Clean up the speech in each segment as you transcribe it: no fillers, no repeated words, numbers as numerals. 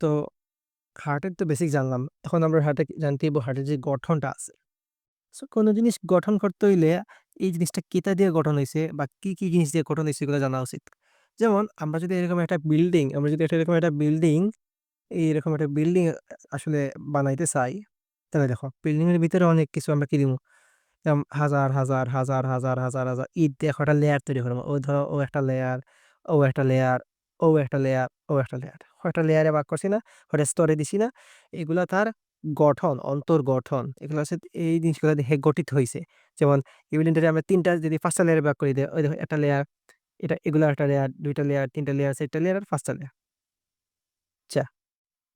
তো হার্টের তো বেসিক জানলাম। এখন আমরা জানতে চাইবো হার্টের যে গঠনটা আছে। সো কোন জিনিস গঠন করতে হইলে এই জিনিসটা কেতা দিয়ে গঠন হইছে বা কি জিনিস দিয়ে গঠন হইছে এগুলো জানা উচিত। যেমন আমরা যদি এরকম একটা বিল্ডিং এইরকম একটা বিল্ডিং আসলে বানাইতে চাই, তাহলে দেখো বিল্ডিং এর ভিতরে অনেক কিছু আমরা কি দিমু? হাজার ইট দিয়ে একটা লেয়ার তৈরি করবো। ও ধরো ও একটা লেয়ার, ও একটা লেয়ার, ও একটা লেয়ার, ও একটা লেয়ার। কয়টা লেয়ারে ভাগ করছি না? কয়টা স্তরে দিছি না? এগুলা তার গঠন, অন্তর্গঠন। এগুলো হচ্ছে এই জিনিসগুলা দেখে গঠিত হইছে। যেমন এই বিল্ডিংটারে আমরা ৩ টা যদি ৫ টা লেয়ারে ভাগ করে দেই, ওই দেখো একটা লেয়ার, এগুলা একটা লেয়ার, ২ টা লেয়ার, ৩ টা লেয়ার, ৪ টা লেয়ার আর ৫ টা লেয়ার। আচ্ছা,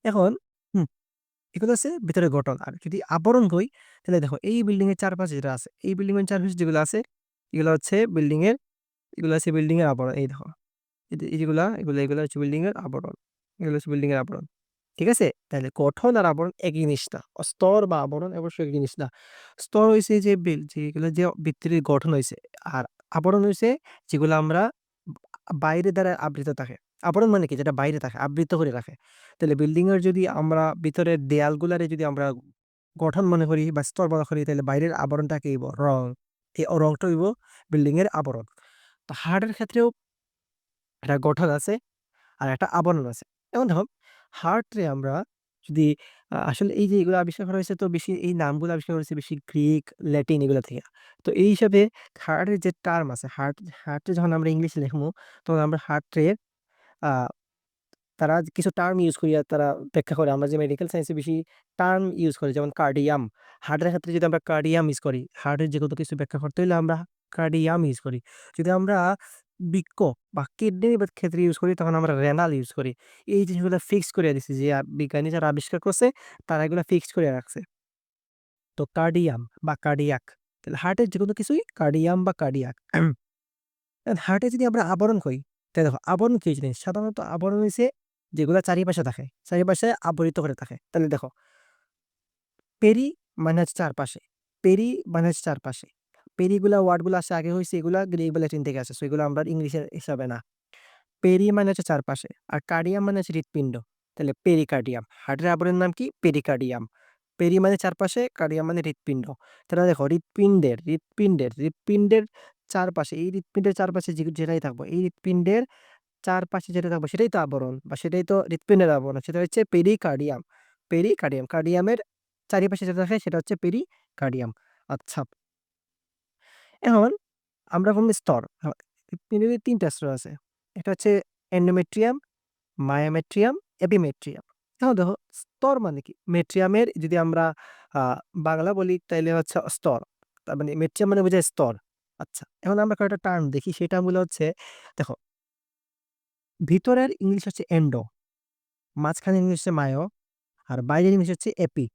এখন হুম, এগুলো হচ্ছে ভিতরের গঠন। আর যদি আবরণ কই, তাহলে দেখো এই বিল্ডিং এর চারপাশে যেটা আছে, এই বিল্ডিং এর চারপাশে যেগুলো আছে, এগুলো হচ্ছে বিল্ডিং এর এগুলো হচ্ছে বিল্ডিং এর আবরণ। এই দেখো। এই যেগুলা এগুলো হচ্ছে বিল্ডিং এর আবরণ। এগুলো হচ্ছে বিল্ডিং এর আবরণ। ঠিক আছে? তাহলে গঠন আর আবরণ একই জিনিস না। স্তর বা আবরণ অবশ্যই একই জিনিস না। স্তর হইছে যে যেগুলো যে ভিত্তির গঠন হইছে। আর আবরণ হইছে যেগুলো আমরা বাইরে দ্বারা আবৃত থাকে। আবরণ মানে কি? যেটা বাইরে থাকে, আবৃত করে রাখে। তাহলে বিল্ডিং এর যদি আমরা ভিতরের দেয়ালগুলারে যদি আমরা গঠন মনে করি বা স্তর মনে করি, তাহলে বাইরের আবরণটা কি হইব? রং। এই রংটা হইব বিল্ডিং এর আবরণ। তো হার্টের ক্ষেত্রেও একটা গঠন আছে আর একটা আবরণ আছে। যেমন দেখো হার্ট আমরা যদি আসলে এই যে এগুলো আবিষ্কার করা হয়েছে, তো বেশি এই নামগুলো আবিষ্কার করা হয়েছে বেশি গ্রিক, ল্যাটিন এগুলা থেকে। তো এই হিসাবে হার্টের যে টার্ম আছে, হার্টে যখন আমরা ইংলিশে লিখবো, তখন আমরা হার্টের আ তারা কিছু টার্ম ইউজ করিয়া তারা ব্যাখ্যা করে। আমরা যে মেডিকেল সায়েন্স এ বেশি টার্ম ইউজ করি, যেমন কার্ডিয়াম। হার্টের ক্ষেত্রে যদি আমরা কার্ডিয়াম ইউজ করি, হার্টের যেকোনো কিছু ব্যাখ্যা করতে হইলে আমরা কার্ডিয়াম ইউজ করি। যদি আমরা বৃক্ক বা কিডনির ক্ষেত্রে ইউজ করি, তখন আমরা রেনাল ইউজ করি। এই জিনিসগুলা ফিক্স কইরা দিছি যে বিজ্ঞানী যারা আবিষ্কার করছে, তারা এগুলা ফিক্সড করে রাখছে। তো কার্ডিয়াম বা কার্ডিয়াক। তাহলে হার্টের যেকোনো কিছুই কার্ডিয়াম বা কার্ডিয়াক। হার্টে যদি আমরা আবরণ কই, তাহলে দেখো আবরণ কি জিনিস? সাধারণত আবরণ হইছে যেগুলা চারিপাশে থাকে, চারিপাশে আবরিত করে থাকে। তাহলে দেখো পেরি মানে হচ্ছে চারপাশে, পেরি মানে হচ্ছে চারপাশে। পেরিগুলা ওয়ার্ডগুলা আসে আগে হইছে এগুলা গ্রিক বা ল্যাটিন থেকে আসে। সো এগুলো আমরা ইংলিশের হিসাবে না। পেরি মানে হচ্ছে চারপাশে। আর কার্ডিয়াম মানে হচ্ছে হৃৎপিণ্ড। তাহলে পেরিকার্ডিয়াম। হার্টের আবরণের নাম কি? পেরিকার্ডিয়াম। পেরি মানে চারপাশে, কার্ডিয়াম মানে হৃৎপিণ্ড। তাহলে দেখো হৃৎপিণ্ডের চারপাশে, এই হৃৎপিণ্ডের চারপাশে যেটাই থাকবো, এই হৃৎপিণ্ডের চারপাশে যেটা থাকবে সেটাই তো আবরণ বা সেটাই তো হৃৎপিণ্ডের আবরণ। সেটা হচ্ছে পেরিকার্ডিয়াম। কার্ডিয়ামের চারিপাশে যেটা থাকে সেটা হচ্ছে পেরিকার্ডিয়াম। আচ্ছা, এখন আমরা বললাম স্তর। হৃৎপিণ্ডের ৩ টা স্তর আছে। একটা হচ্ছে এন্ডোমেট্রিয়াম, মায়োমেট্রিয়াম, এপিমেট্রিয়াম। এখন দেখো স্তর মানে কি? মেট্রিয়ামের যদি আমরা আ বাংলা বলি তাইলে হচ্ছে স্তর। তার মানে মেট্রিয়াম মানে বোঝায় স্তর। আচ্ছা, এখন আমরা কয়েকটা টার্ম দেখি। সেই টার্মগুলো হচ্ছে দেখো, ভিতরের ইংলিশ হচ্ছে এন্ডো, মাঝখানের ইংলিশ হচ্ছে মায়ো, আর বাইরের ইংলিশ হচ্ছে এপি।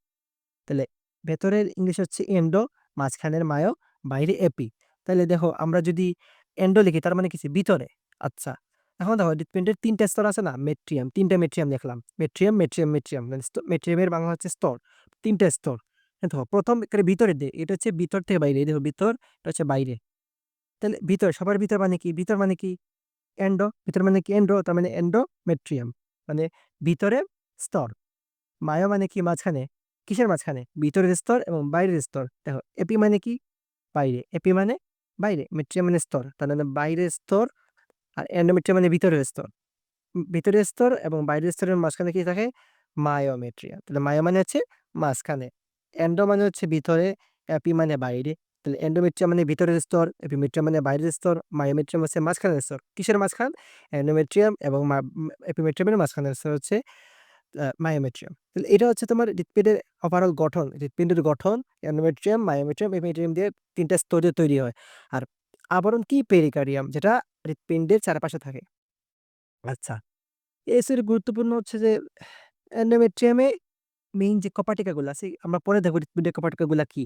তাহলে ভেতরের ইংলিশ হচ্ছে এন্ডো, মাঝখানের মায়ো, বাইরে এপি। তাইলে দেখো আমরা যদি এন্ডো লিখি তার মানে কিছু ভিতরে। আচ্ছা, এখন দেখো হৃৎপিণ্ডের ৩ টা স্তর আছে না? মেট্রিয়াম, ৩ টা মেট্রিয়াম লিখলাম। মেট্রিয়াম মানে মেট্রিয়ামের বাংলা হচ্ছে স্তর। ৩ টা স্তর। দেখো ১ম একেবারে ভিতরের দিকে, এটা হচ্ছে ভিতর থেকে বাইরে। এই দেখো ভিতর, এটা হচ্ছে বাইরে। তাহলে ভিতর, সবার ভিতর মানে কি? ভিতর মানে কি? এন্ডো। ভিতর মানে কি? এন্ডো। তার মানে এন্ডোমেট্রিয়াম। মানে ভিতরের স্তর। মায়ো মানে কি? মাঝখানে। কিসের মাঝখানে? ভিতরের স্তর এবং বাইরের স্তর। দেখো এপি মানে কি? বাইরে। এপি মানে বাইরে। মেট্রিয়াম মানে স্তর। তার মানে বাইরের স্তর, আর এন্ডোমেট্রিয়াম মানে ভিতরের স্তর। ভিতরের স্তর এবং বাইরের স্তরের মাঝখানে কি থাকে? মায়োমেট্রিয়াম। তাহলে মায়ো মানে হচ্ছে মাঝখানে। এন্ডো মানে হচ্ছে ভিতরে, এপি মানে বাইরে। তাহলে এন্ডোমেট্রিয়াম মানে ভিতরের স্তর, এপিমেট্রিয়াম মানে বাইরের স্তর, মায়োমেট্রিয়াম হচ্ছে মাঝখানের স্তর। কিসের মাঝখান? এন্ডোমেট্রিয়াম এবং এপিমেট্রিয়ামের মাঝখানের স্তর হচ্ছে মায়োমেট্রিয়াম। তাহলে এটা হচ্ছে তোমার হৃৎপিণ্ডের ওভারঅল গঠন। হৃৎপিণ্ডের গঠন এন্ডোমেট্রিয়াম, মায়োমেট্রিয়াম, এপিমেট্রিয়াম দিয়ে ৩ টা স্তরে তৈরি হয়। আর আবরণ কি? পেরিকার্ডিয়াম, যেটা হৃৎপিণ্ডের চারপাশে থাকে। আচ্ছা, এর গুরুত্বপূর্ণ হচ্ছে যে এন্ডোমেট্রিয়ামে মেইন যে কপাটিকা গুলা আছে, আমরা পরে দেখব হৃৎপিণ্ডের কপাটিকা গুলা কি।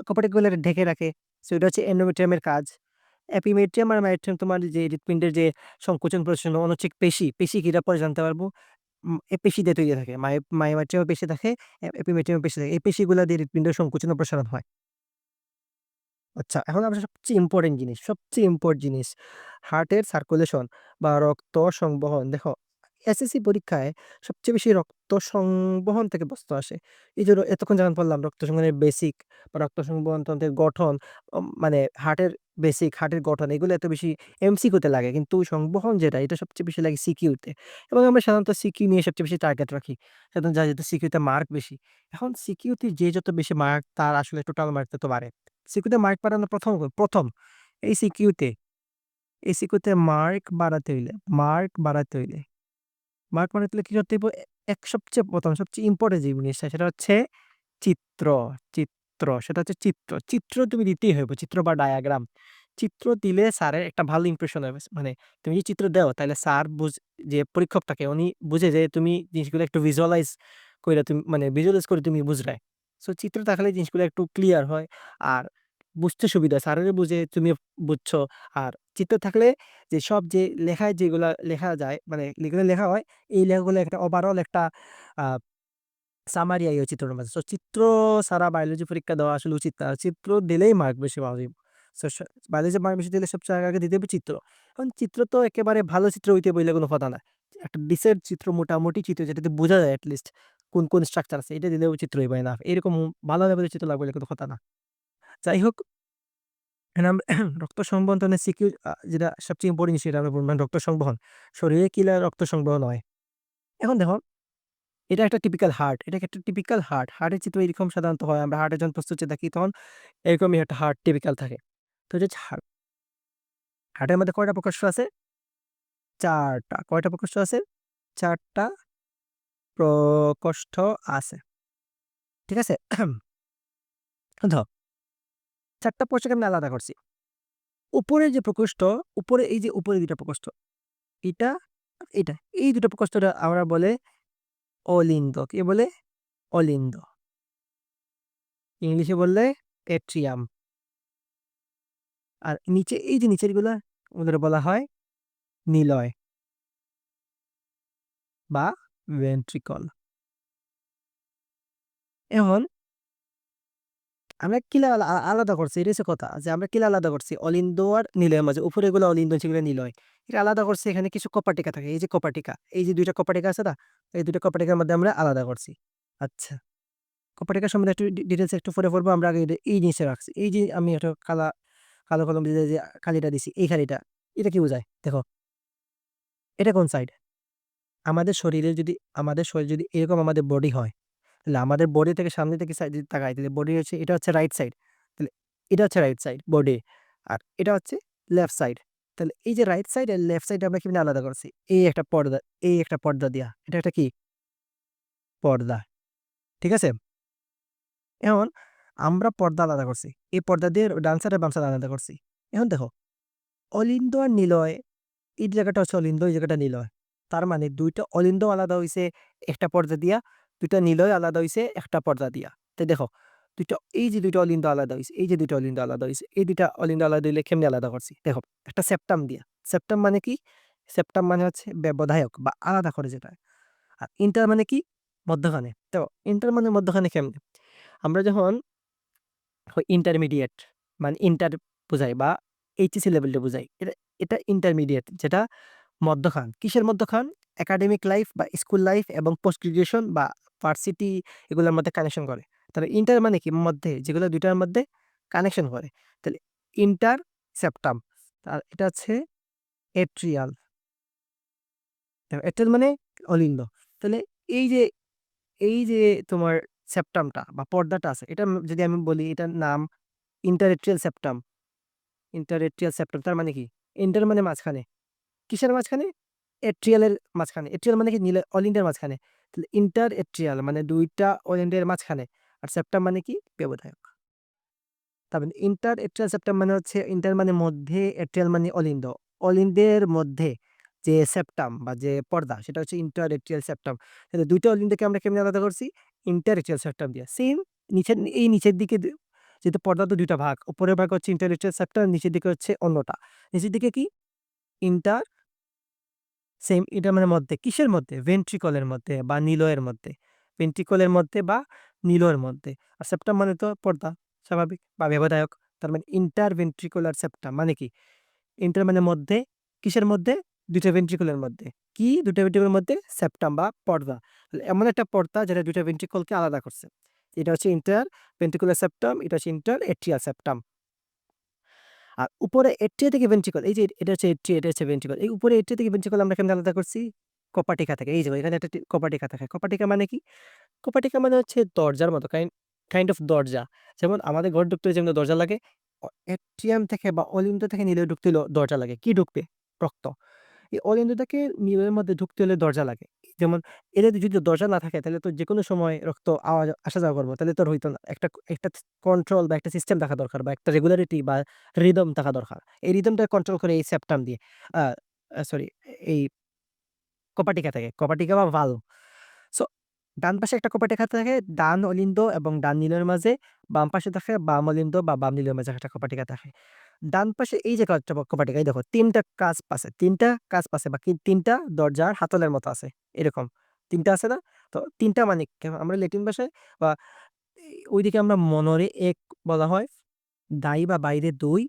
কপাটিকা গুলা ঢেকে রাখে। সো এটা হচ্ছে এন্ডোমেট্রিয়ামের কাজ। এপিমেট্রিয়াম আর মায়োমেট্রিয়াম তোমার যে হৃৎপিণ্ডের যে সংকোচন প্রসারণ অনুচ্ছেদ পেশি কি এটা পরে জানতে পারবো। এ পেশি দিয়ে তৈরি থাকে। মায়োমেট্রিয়ামে পেশি থাকে, এপিমেট্রিয়ামে পেশি থাকে। এই পেশিগুলা দিয়ে হৃৎপিণ্ডের সংকোচন ও প্রসারণ হয়। আচ্ছা, এখন আমরা সবচেয়ে ইম্পোর্টেন্ট জিনিস হার্টের সার্কুলেশন বা রক্ত সংবহন। দেখো এসএসসি পরীক্ষায় সবচেয়ে বেশি রক্ত সংবহন থেকে প্রশ্ন আসে। এই যে এতক্ষণ যেমন বললাম রক্ত সংবহনের বেসিক বা রক্ত সংবহন তন্ত্রের গঠন, মানে হার্টের বেসিক, হার্টের গঠন এগুলো এত বেশি এমসিকিউতে লাগে। কিন্তু সংবহন যেটা এটা সবচেয়ে বেশি লাগে সিকিউতে। এবং আমরা সাধারণত সিকিউ নিয়ে সবচেয়ে বেশি টার্গেট রাখি। সাধারণত যায় যেহেতু সিকিউতে মার্ক বেশি। এখন সিকিউতে যে যত বেশি মার্ক তার আসলে টোটাল মার্ক তত বাড়ে। সিকিউতে মার্ক বাড়ানোর প্রথম এই সিকিউতে এই সিকিউতে মার্ক বাড়াতে হইলে কি করতে হইব? এক সবচেয়ে প্রথম সবচেয়ে ইম্পোর্টেন্ট যে জিনিসটা সেটা হচ্ছে চিত্র, সেটা হচ্ছে চিত্র। চিত্র তুমি দিতেই হইব। চিত্র বা ডায়াগ্রাম। চিত্র দিলে স্যারের একটা ভালো ইমপ্রেশন হবে। মানে তুমি যদি চিত্র দাও তাইলে স্যার যে পরীক্ষক থাকে উনি বুঝে যে তুমি জিনিসগুলো একটু ভিজুয়ালাইজ করে তুমি বুঝরাই। সো চিত্র থাকলে জিনিসগুলো একটু ক্লিয়ার হয়। আর বুঝতে সুবিধা হয়। স্যারেরও বুঝে তুমিও বুঝছো। আর চিত্র থাকলে যে লেখায় যেগুলা লেখা যায় মানে যেগুলো লেখা হয় এই লেখাগুলো একটা ওভারঅল একটা আ সামারি আইও চিত্রের মাঝে। সো চিত্র ছাড়া বায়োলজি পরীক্ষা দেওয়া আসলে উচিত না। চিত্র দিলেই মার্ক বেশি পাওয়া যাইব। সো বায়োলজিতে মার্ক বেশি দিলে সবচেয়ে আগে দিতে হবে চিত্র। এখন চিত্র তো একেবারে ভালো চিত্র হইতে বইলে কোনো কথা না। একটা ডিসেন্ট চিত্র মোটামুটি চিত্র যেটাতে বোঝা যায় এট লিস্ট কোন স্ট্রাকচার আছে এটা দিলেও চিত্র হইবে এনাফ। এরকম ভালো লেভেলের চিত্র লাগবে বলে কোনো কথা না। যাই হোক এখন আমরা রক্ত সংবহনের যেটা সবচেয়ে ইম্পোর্টেন্ট জিনিস সেটা আমরা বললাম রক্ত সংবহন। শরীরে কিলা রক্ত সংবহন হয়। এখন দেখো এটা একটা টিপিক্যাল হার্ট। এটা একটা টিপিক্যাল হার্ট। হার্টের চিত্র এরকম সাধারণত হয়। আমরা হার্টের যখন প্রস্তুতি দেখি তখন এরকমই একটা হার্ট টিপিক্যাল থাকে। তো যে হার্টের মধ্যে কয়টা প্রকোষ্ঠ আছে? ৪ টা। কয়টা প্রকোষ্ঠ আছে? ৪ টা প্রকোষ্ঠ আছে। ঠিক আছে? ধ ৪ টা প্রকোষ্ঠকে আমি আলাদা করছি। উপরের যে প্রকোষ্ঠ, উপরে ২ টা প্রকোষ্ঠ। এটা, এটা। এই ২ টা প্রকোষ্ঠটা আমরা বলে অলিন্দ। কি বলে? অলিন্দ। ইংলিশে বললে এট্রিয়াম। আর নিচে এই যে নিচের গুলা ওদের বলা হয় নিলয় বা ভেন্ট্রিকল। এখন আমরা কিলা আলাদা করছি এটা হচ্ছে কথা যে আমরা কিলা আলাদা করছি অলিন্দ আর নিলয়ের মাঝে উপরে গুলো অলিন্দ সেগুলো নিলয় এটা আলাদা করছি এখানে কিছু কপাটিকা থাকে এই যে কপাটিকা এই যে ২টা কপাটিকা আছে না এই ২টা কপাটিকার মধ্যে আমরা আলাদা করছি। আচ্ছা কপাটিকা সম্বন্ধে একটু ডিটেলস একটু পরে পড়বো আমরা আগে এই জিনিসটা রাখছি এই যে আমি একটা কালো কলম দিয়ে যে খালিটা দিছি এই খালিটা এটা কি বোঝায় দেখো এটা কোন সাইড আমাদের শরীর যদি এরকম আমাদের বডি হয় তাহলে আমাদের বডি থেকে সামনে থেকে সাইড যদি তাকাই তাহলে বডি হচ্ছে এটা হচ্ছে রাইট সাইড। তাহলে এটা হচ্ছে রাইট সাইড বডি। আর এটা হচ্ছে লেফট সাইড। তাহলে এই যে রাইট সাইড আর লেফট সাইড আমরা কিভাবে আলাদা করছি? এই একটা পর্দা দিয়া। এটা একটা কি? পর্দা। ঠিক আছে? এখন আমরা পর্দা আলাদা করছি। এই পর্দা দিয়ে ডান সাইড আর বাম সাইড আলাদা করছি। এখন দেখো অলিন্দ আর নিলয় এই জায়গাটা হচ্ছে অলিন্দ, এই জায়গাটা নিলয়। তার মানে ২ টা অলিন্দ আলাদা হইছে একটা পর্দা দিয়া, ২ টা নিলয় আলাদা হইছে একটা পর্দা দিয়া। তো দেখো ২ টা এই যে ২ টা অলিন্দ আলাদা হইছে, এই যে ২ টা অলিন্দ আলাদা হইছে, এই ২ টা অলিন্দ আলাদা হইলে কেমনে আলাদা করছি? দেখো একটা সেপ্টাম দিয়া। সেপ্টাম মানে কি? সেপ্টাম মানে হচ্ছে ব্যবধায়ক বা আলাদা করে যেটা। আর ইন্টার মানে কি? মধ্যখানে। তো ইন্টার মানে মধ্যখানে কেমনে? আমরা যখন ইন্টারমিডিয়েট মানে ইন্টার বুঝাই বা এইচএসসি লেভেলটা বুঝাই। এটা ইন্টারমিডিয়েট যেটা মধ্যখান। কিসের মধ্যখান? একাডেমিক লাইফ বা স্কুল লাইফ এবং পোস্ট গ্র্যাজুয়েশন বা ভার্সিটি এগুলোর মধ্যে কানেকশন করে। তাহলে ইন্টার মানে কি? মধ্যে যেগুলো ২ টার মধ্যে কানেকশন করে। তাহলে ইন্টার সেপ্টাম। আর এটা হচ্ছে এট্রিয়াল। এট্রিয়াল মানে অলিন্দ। তাহলে এই যে এই যে তোমার সেপ্টামটা বা পর্দাটা আছে এটা যদি আমি বলি এটার নাম ইন্টারেট্রিয়াল সেপ্টাম। ইন্টারেট্রিয়াল সেপ্টাম তার মানে কি? ইন্টার মানে মাঝখানে। কিসের মাঝখানে? এট্রিয়ালের মাঝখানে। এট্রিয়াল মানে কি? অল ইন্ডিয়ার মাঝখানে। তাহলে ইন্টার এট্রিয়াল মানে ২ টা অল ইন্ডিয়ার মাঝখানে। আর সেপ্টাম মানে কি? ব্যবধায়ক। তার মানে ইন্টার এট্রিয়াল সেপ্টাম মানে হচ্ছে ইন্টার মানে মধ্যে, এট্রিয়াল মানে অলিন্দ। অলিন্দের মধ্যে যে সেপ্টাম বা যে পর্দা সেটা হচ্ছে ইন্টার এট্রিয়াল সেপ্টাম। তাহলে ২ টা অলিন্দকে আমরা কেমনে আলাদা করছি? ইন্টার এট্রিয়াল সেপ্টাম দিয়ে। সেম নিচের দিকে যেহেতু পর্দা তো ২ টা ভাগ। উপরের ভাগ হচ্ছে ইন্টার এট্রিয়াল সেপ্টাম, নিচের দিকে হচ্ছে অন্যটা। নিচের দিকে কি? ইন্টার সেম এটা মানে মধ্যে। কিসের মধ্যে? ভেন্ট্রিকলের মধ্যে বা নিলয়ের মধ্যে। ভেন্ট্রিকলের মধ্যে বা নিলয়ের মধ্যে। আর সেপ্টাম মানে তো পর্দা স্বাভাবিক বা ব্যবধায়ক। তার মানে ইন্টারভেন্ট্রিকুলার সেপ্টাম মানে কি? ইন্টার মানে মধ্যে, কিসের মধ্যে? ২ টা ভেন্ট্রিকুলের মধ্যে। কি দুইটা ভেন্ট্রিকলের মধ্যে সেপ্টাম বা পর্দা। এমন একটা পর্দা যেটা দুইটা ভেন্ট্রিকলকে আলাদা করছে। এটা হচ্ছে ইন্টার ভেন্ট্রিকুলার সেপ্টাম, এটা হচ্ছে ইন্টার এট্রিয়াল সেপ্টাম। আর উপরে এট্রিয়া থেকে ভেন্ট্রিকল, এই যে এটা হচ্ছে এট্রিয়া, এটা হচ্ছে ভেন্ট্রিকল। এই উপরে এট্রিয়া থেকে ভেন্ট্রিকল আমরা কেমনে আলাদা করছি? কপাটিকা থেকে। এই যে এখানে একটা কপাটিকা থাকে। কপাটিকা মানে কি? কপাটিকা মানে হচ্ছে দরজার মতো, কাইন্ড অফ দরজা। যেমন আমাদের ঘর ঢুকতে যেমন দরজা লাগে, এট্রিয়াম থেকে বা অলিন্দ থেকে নিলে ঢুকতে হলেও দরজা লাগে। কি ঢুকবে? রক্ত। এই অলিন্দ থেকে নিউরের মধ্যে ঢুকতে হলে দরজা লাগে। যেমন এদের যদি দরজা না থাকে তাহলে তো যেকোনো সময় রক্ত আসা যাওয়া করবো। তাহলে তো আর হইতো না। একটা একটা কন্ট্রোল বা একটা সিস্টেম থাকা দরকার, বা একটা রেগুলারিটি বা রিদম থাকা দরকার। এই রিদমটা কন্ট্রোল করে এই সেপ্টাম দিয়ে। আ আ সরি, এই কপাটিকা থেকে। কপাটিকা বা ভালভ। সো ডান পাশে একটা কপাটিকা থাকে, ডান অলিন্দ এবং ডান নীলের মাঝে। বাম পাশে থাকে বাম অলিন্দ বা বাম নীলের মাঝে একটা কপাটিকা থাকে। ডান পাশে এই যে কপাটিকা, এই দেখো ৩ টা কাস্প আছে। ৩ টা কাস্প আছে, বা ৩ টা দরজার হাতলের মতো আছে। এরকম ৩ টা আছে না? তো ৩ টা মানে কি? আমরা ল্যাটিন ভাষায় বা ওইদিকে আমরা মনরে ১ বলা হয়, দাই বা বাইরে ২,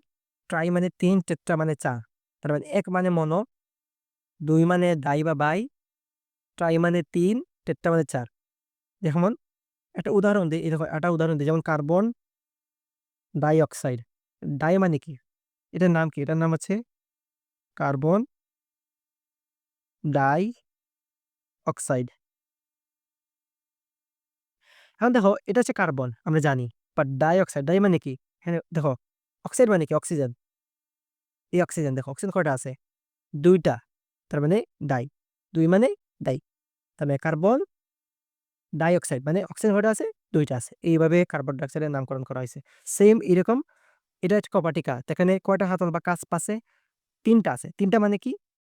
ট্রাই মানে ৩, টেট্রা মানে ৪। তার মানে ১ মানে মনো, ২ মানে দাই বা বাই, ট্রাই মানে ৩, টেট্রা মানে ৪। যেমন একটা উদাহরণ দেই, এই দেখো একটা উদাহরণ দেই, যেমন কার্বন ডাই অক্সাইড। ডাই মানে কি? এটার নাম কি? এটার নাম হচ্ছে কার্বন ডাই অক্সাইড। এখন দেখো এটা হচ্ছে কার্বন আমরা জানি। বাট ডাই অক্সাইড, ডাই মানে কি? এখানে দেখো অক্সাইড মানে কি? অক্সিজেন। এই অক্সিজেন দেখো, অক্সিজেন কয়টা আছে? ২ টা। তার মানে ডাই। ২ মানে ডাই। তার মানে কার্বন ডাই অক্সাইড মানে অক্সিজেন কয়টা আছে? ২ টা আছে। এইভাবে কার্বন ডাই অক্সাইডের নামকরণ করা হইছে। সেম এরকম এটা হচ্ছে কপাটিকা। তো এখানে কয়টা হাতল বা কাস্প আছে? ৩ টা আছে। ৩ টা মানে কি?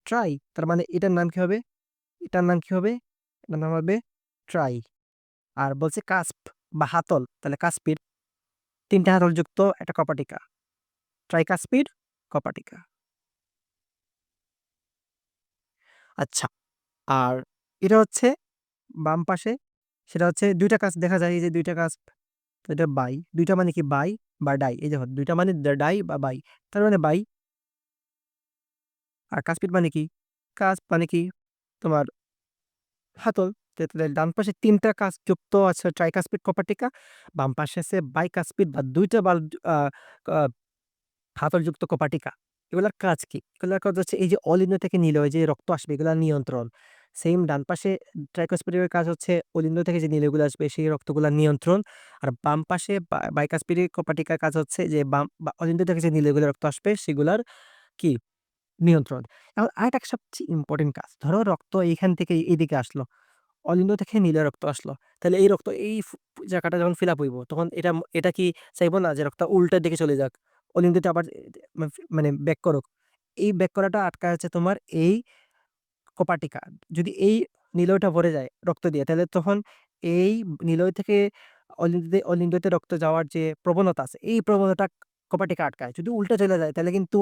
ট্রাই। তার মানে এটার নাম কি হবে? এটার নাম কি হবে? এটার নাম হবে ট্রাই। আর বলছে কাস্প বা হাতল। তাহলে কাস্পিড, ৩ টা হাতল যুক্ত একটা কপাটিকা। ট্রাইকাসপিড কপাটিকা। আচ্ছা, আর এটা হচ্ছে বাম পাশে, সেটা হচ্ছে ২ টা কাস্প দেখা যায়, এই যে ২ টা কাস্প। তো এটা বাই। ২ টা মানে কি? বাই বা ডাই। এই দেখো ২ টা মানে ডাই বা বাই। তার মানে বাই। আর কাস্পিড মানে কি? কাস্প মানে কি? তোমার হাতল। তাহলে ডান পাশে ৩ টা কাস্প যুক্ত আছে ট্রাইকাসপিড কপাটিকা। বাম পাশে আছে বাইকাসপিড বা ২ টা আ আ হাতলযুক্ত কপাটিকা। এগুলার কাজ কি? এগুলার কাজ হচ্ছে এই যে অলিন্দ থেকে নিলে যে রক্ত আসবে এগুলা নিয়ন্ত্রণ। সেইম ডান পাশে ট্রাইকোস্পিডের কাজ হচ্ছে অলিন্দ থেকে যে নিলেগুলো আসবে সেই রক্তগুলা নিয়ন্ত্রণ। আর বাম পাশে বাইকাসপিডিক কপাটিকার কাজ হচ্ছে যে অলিন্দ থেকে যে নিলেগুলো রক্ত আসবে সেগুলার কি? নিয়ন্ত্রণ। এখন আরেকটা সবচেয়ে ইম্পোর্টেন্ট কাজ। ধরো রক্ত এইখান থেকে এইদিকে আসলো। অলিন্দ থেকে নীলে রক্ত আসলো। তাহলে এই রক্ত এই জায়গাটা যখন ফিল আপ হইব তখন এটা কি চাইবো না যে রক্তটা উল্টার দিকে চলে যাক। অলিন্দতে আবার মানে ব্যাক করুক। এই ব্যাক করাটা আটকায় আছে তোমার এই কপাটিকা। যদি এই নিলয়টা ভরে যায় রক্ত দিয়ে, তাহলে তখন এই নিলয় থেকে অলিন্দতে রক্ত যাওয়ার যে প্রবণতা আছে, এই প্রবণতা কপাটিকা আটকায়। যদি উল্টা চলে যায় তাহলে কিন্তু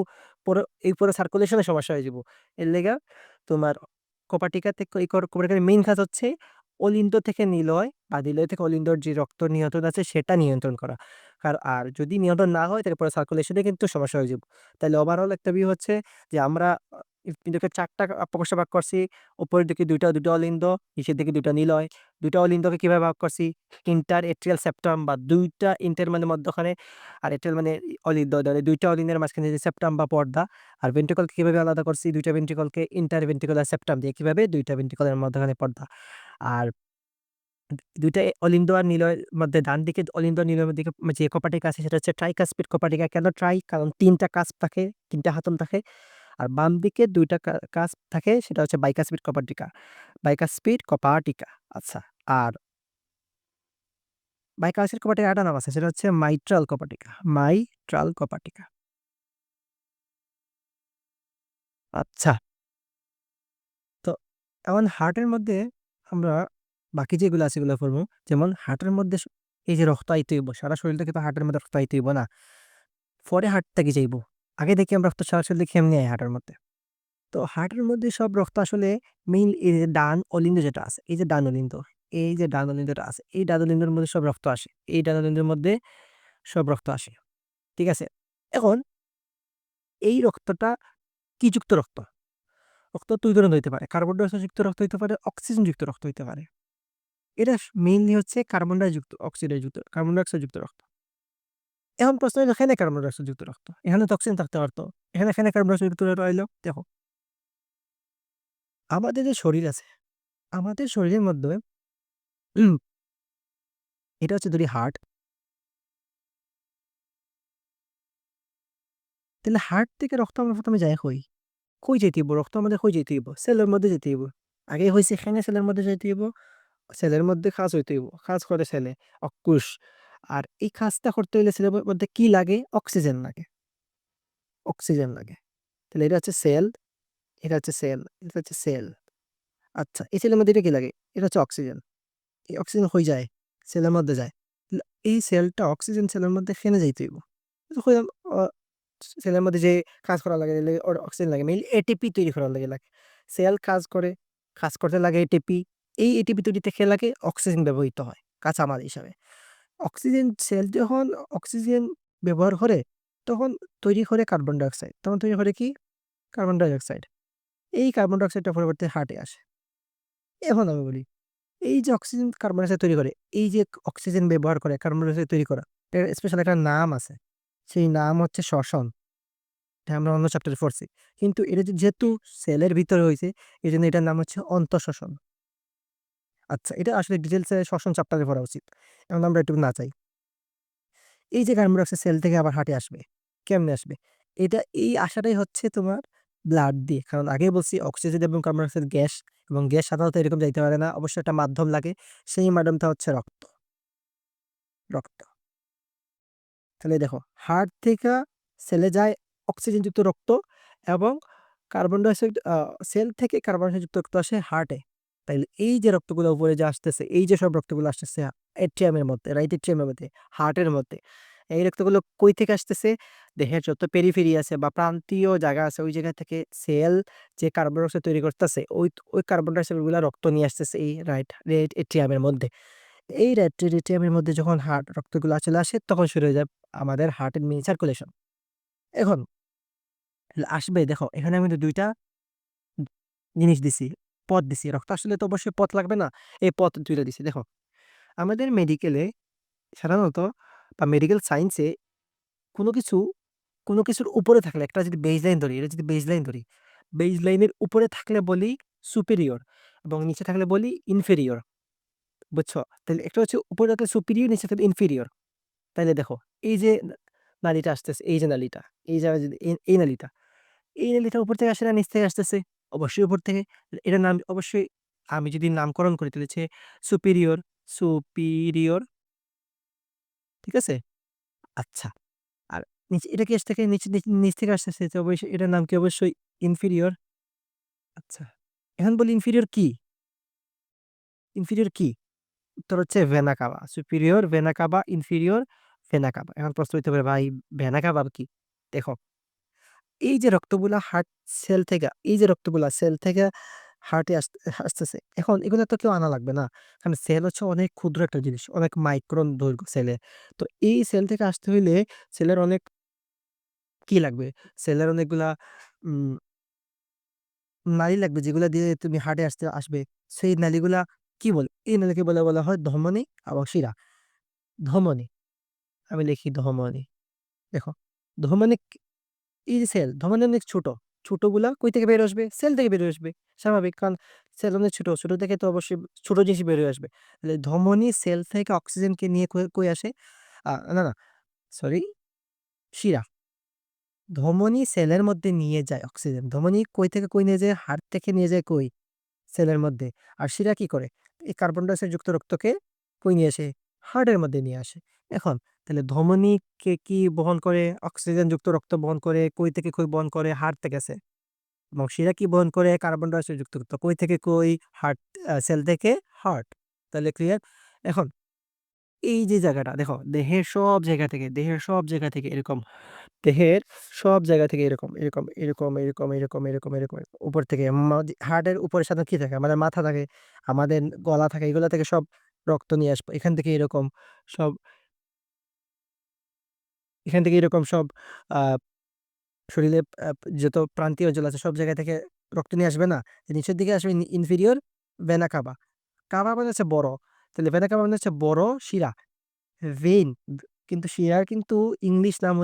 পুরো সার্কুলেশন এর সমস্যা হয়ে যাবো। এর লেগা তোমার কপাটিকা থেকে এই কপাটিকার মেইন কাজ হচ্ছে অলিন্দ থেকে নিলয় বা নিলয় থেকে অলিন্দর যে রক্ত নিয়ন্ত্রণ আছে সেটা নিয়ন্ত্রণ করা। আর যদি নিয়ন্ত্রণ না হয় তাহলে পুরো সার্কুলেশন এ কিন্তু সমস্যা হয়ে যাবে। তাইলে ওভারঅল একটা ভিউ হচ্ছে যে আমরা কিন্তু ৪ টা প্রকোষ্ঠ ভাগ করছি। উপরের দিকে ২ টা অলিন্দ, নিচের দিকে ২ টা নিলয়। ২ টা অলিন্দকে কিভাবে ভাগ করছি? ইন্টার এট্রিয়াল সেপ্টাম বা ২ টা ইন্টার মানে মধ্যখানে, আর এট্রিয়াল মানে অলিন্দ। তাহলে ২ টা অলিন্দের মাঝখানে যে সেপ্টাম বা পর্দা। আর ভেন্ট্রিকলকে কিভাবে আলাদা করছি? ২ টা ভেন্ট্রিকলকে ইন্টার ভেন্ট্রিকুলার সেপ্টাম দিয়ে কিভাবে? ২ টা ভেন্ট্রিকলের মধ্যখানে পর্দা। আর ২ টা অলিন্দ আর নিলয়ের মধ্যে ডান দিকে অলিন্দ আর নিলয়ের দিকে যে কপাটিকা আছে সেটা হচ্ছে ট্রাইকাসপিড কপাটিকা। কেন ট্রাই? কারণ ৩ টা কাস্প থাকে, ৩ টা হাতল থাকে। আর বাম দিকে ২ টা কাস্প থাকে, সেটা হচ্ছে বাইকাসপিড কপাটিকা। বাইকাসপিড কপাটিকা। আচ্ছা। আর বাইকাসপিড কপাটিকার আরেকটা নাম আছে, সেটা হচ্ছে মাইট্রাল কপাটিকা। মাইট্রাল কপাটিকা। আচ্ছা। তো এখন হার্টের মধ্যে আমরা বাকি যেগুলো আছে এগুলো পড়বো। যেমন হার্টের মধ্যে এই যে রক্ত আইতে হইব, সারা শরীর থেকে তো হার্টের মধ্যে রক্ত আইতে হইব না। পরে হার্ট থেকে যাইব। আগে দেখি আমরা রক্ত সারা শরীর থেকে এমনি আয় হার্টের মধ্যে। তো হার্টের মধ্যে সব রক্ত আসলে মেইন এই যে ডান অলিন্দ যেটা আছে, এই যে ডান অলিন্দ, এই যে ডান অলিন্দটা আছে, এই ডান অলিন্দের মধ্যে সব রক্ত আসে। এই ডান অলিন্দের মধ্যে সব রক্ত আসে। ঠিক আছে? এখন এই রক্তটা কি যুক্ত রক্ত? রক্ত ২ ধরনের হইতে পারে। কার্বন ডাই অক্সাইড যুক্ত রক্ত হইতে পারে, অক্সিজেন যুক্ত রক্ত হইতে পারে। এটা মেইনলি হচ্ছে কার্বন ডাই অক্সাইড যুক্ত রক্ত। এখন প্রশ্ন হইলো এখানে কার্বন ডাই অক্সাইড যুক্ত রক্ত। এখানে তো অক্সিজেন থাকতে পারত। এখানে কার্বন ডাই অক্সাইড যুক্ত রইলো। দেখো, আমাদের যে শরীর আছে, আমাদের শরীরের মধ্যে উম, এটা হচ্ছে ধরি হার্ট। তাহলে হার্ট থেকে রক্ত আমরা ১ম এ যাই কই? কই যাইতে হইব? রক্ত আমাদের কই যাইতে হইব? সেলের মধ্যে যেতে হইব। আগে হইছে এখানে সেলের মধ্যে যাইতে হইব। সেলের মধ্যে কাজ হইতে হইব। কাজ করে সেলে, অক্কুশ। আর এই কাজটা করতে হইলে সেলের মধ্যে কি লাগে? অক্সিজেন লাগে। অক্সিজেন লাগে। তাহলে এটা হচ্ছে সেল, এটা হচ্ছে সেল, এটা হচ্ছে সেল। আচ্ছা, এই সেলের মধ্যে এটা কি লাগে? এটা হচ্ছে অক্সিজেন। এই অক্সিজেন কই যায়? সেলের মধ্যে যায়। তাহলে এই সেলটা অক্সিজেন সেলের মধ্যে কেনে যাইতে হইব? তো কইলাম সেলের মধ্যে যে কাজ করা লাগে এলে ওর অক্সিজেন লাগে। মেইনলি এটিপি তৈরি করার লাগে। সেল কাজ করে, কাজ করতে লাগে এটিপি। এই এটিপি তৈরিতে কে লাগে? অক্সিজেন ব্যবহৃত হয় কাঁচামাল হিসাবে। অক্সিজেন সেল যখন অক্সিজেন ব্যবহার করে, তখন তৈরি করে কার্বন ডাই অক্সাইড। তখন তৈরি করে কি? Carbon die oxide. এই কার্বন ডাই অক্সাইডটা পরবর্তীতে হার্টে আসে। এখন আমি বলি, এই যে অক্সিজেন কার্বন ডাই অক্সাইড তৈরি করে, এই যে অক্সিজেন ব্যবহার করে কার্বন ডাই অক্সাইড তৈরি করা, এটার স্পেশাল একটা নাম আছে। সেই নাম হচ্ছে শ্বসন। এটা আমরা অন্য চ্যাপ্টারে পড়ছি। কিন্তু এটা যেহেতু সেলের ভিতরে হইছে, এজন্য এটার নাম হচ্ছে অন্তঃশ্বসন। আচ্ছা, এটা আসলে ডিটেইলসে শ্বসন চ্যাপ্টারে পড়া উচিত। এখন আমরা একটু না চাই। এই যে কার্বন ডাই অক্সাইড সেল থেকে আবার হার্টে আসবে। কেমনে আসবে? এই আসাটাই হচ্ছে তোমার ব্লাড দিয়ে। কারণ আগেই বলছি অক্সিজেন এবং কার্বন ডাই অক্সাইড গ্যাস, এবং গ্যাস সাধারণত এরকম যাইতে পারে না। অবশ্যই একটা মাধ্যম লাগে। সেই মাধ্যমটা হচ্ছে রক্ত। রক্ত। তাহলে দেখো, হার্ট থেকে সেলে যায় অক্সিজেনযুক্ত রক্ত, এবং কার্বন ডাই অক্সাইড সেল থেকে কার্বন ডাই অক্সাইড যুক্ত রক্ত আসে হার্টে। তাইলে এই যে রক্তগুলো উপরে যে আসতেছে, এই যে সব রক্তগুলো আসতেছে এট্রিয়ামের মধ্যে, রাইট এট্রিয়ামের মধ্যে, হার্টের মধ্যে। এই রক্তগুলো কই থেকে আসতেছে? দেহের যত পেরিফেরি আছে বা প্রান্তীয় জায়গা আছে, ওই জায়গা থেকে সেল যে কার্বন ডাই অক্সাইড তৈরি করতেছে, ওই কার্বন ডাই অক্সাইড গুলা রক্ত নিয়ে আসতেছে এই রেড এট্রিয়ামের মধ্যে। এই রেড এট্রিয়ামের মধ্যে যখন রক্তগুলা চলে আসে, তখন শুরু হয়ে যায় আমাদের হার্টের মিনি সার্কুলেশন। এখন আসবে, দেখো এখানে আমি কিন্তু ২ টা জিনিস দিছি, পথ দিছি। রক্ত আসলে তো অবশ্যই পথ লাগবে না? এই পথ ২ টা দিছি। দেখো, আমাদের মেডিকেলে সাধারণত বা মেডিকেল সায়েন্সে কোনো কিছু কোনো কিছুর উপরে থাকলে, একটা যদি বেসলাইন ধরি, এটা যদি বেসলাইন ধরি, বেসলাইনের উপরে থাকলে বলি সুপিরিয়র, এবং নিচে থাকলে বলি ইনফেরিয়র। বুঝছো? তাহলে একটা হচ্ছে উপরে থাকলে সুপিরিয়র, নিচে থাকলে ইনফেরিয়র। তাইলে দেখো, এই যে নালীটা আসতেছে, এই যে নালীটা, এই জায়গায় যদি এই নালীটা, এই নালীটা উপর থেকে আসে না নিচ থেকে আসতেছে? অবশ্যই উপর থেকে। এটার নাম অবশ্যই, আমি যদি নামকরণ করি তাহলে হচ্ছে সুপিরিয়র, সুপিরিয়র। ঠিক আছে? আচ্ছা। আর নিচে এটা কি আসছে থেকে নিচ থেকে আসতেছে, তো অবশ্যই এটার নাম কি? অবশ্যই ইনফিরিয়র। আচ্ছা। এখন বলি ইনফিরিয়র কি? ইনফিরিয়র কি? উত্তর হচ্ছে vena CAVA. Superior vena CAVA, inferior vena CAVA. এখন প্রশ্ন হইতে পারে, ভাই ভেনা কাভা কি? দেখো, এই যে রক্তগুলা হার্ট সেল থেকে, এই যে রক্তগুলা সেল থেকে হার্টে আসতেছে। এখন এগুলা তো কেউ আনা লাগবে না। কারণ সেল হচ্ছে অনেক ক্ষুদ্র একটা জিনিস। অনেক মাইক্রন দৈর্ঘ্য সেলের। তো এই সেল থেকে আসতে হইলে সেলের অনেক কি লাগবে? সেলের অনেকগুলা উম নালী লাগবে, যেগুলা দিয়ে তুমি হার্টে আসবে। সেই নালীগুলা কি বলে? এই নালীকে বলা হয় ধমনী এবং শিরা। ধমনী। আমি লিখি ধমনী। দেখো, ধমনী, এই যে সেল, ধমনী অনেক ছোট। ছোটগুলা কই থেকে বের আসবে? সেল থেকে বের হয়ে আসবে। স্বাভাবিক, কারণ সেল অনেক ছোট। ছোট থেকে তো অবশ্যই ছোট জিনিস বের হয়ে আসবে। তাহলে ধমনী সেল থেকে অক্সিজেনকে নিয়ে কই আসে? না, না, সরি, শিরা। ধমনী সেলের মধ্যে নিয়ে যায় অক্সিজেন। ধমনী কই থেকে কই নিয়ে যায়? হার্ট থেকে নিয়ে যায় কই? সেলের মধ্যে। আর শিরা কি করে? এই কার্বন ডাই অক্সাইড যুক্ত রক্তকে কই নিয়ে আসে? হার্টের মধ্যে নিয়ে আসে। এখন তাহলে ধমনী কে কি বহন করে? অক্সিজেন যুক্ত রক্ত বহন করে। কই থেকে কই বহন করে? হার্ট থেকে আসে। এবং শিরা কি বহন করে? কার্বন ডাই অক্সাইড যুক্ত রক্ত। কই থেকে কই? হার্ট, সেল থেকে হার্ট। তাহলে ক্লিয়ার? এখন এই যে জায়গাটা দেখো, দেহের সব জায়গা থেকে এরকম, দেহের সব জায়গা থেকে এরকম উপর থেকে হার্টের উপরে সাধারণত কি থাকে? আমাদের মাথা থাকে, আমাদের গলা থাকে, এগুলা থেকে সব রক্ত নিয়ে আসবো। সব এখান থেকে এরকম সব আ শরীরে যত প্রান্তীয় অঞ্চল আছে সব জায়গা থেকে রক্ত নিয়ে আসবে না? নিচের দিকে আসবে ইনফেরিয়র ভেনা কাভা। কাভা মানে হচ্ছে বড়। তাহলে ভেনা কাভা মানে হচ্ছে বড় শিরা। ভেইন কিন্তু শিরার কিন্তু ইংলিশ নাম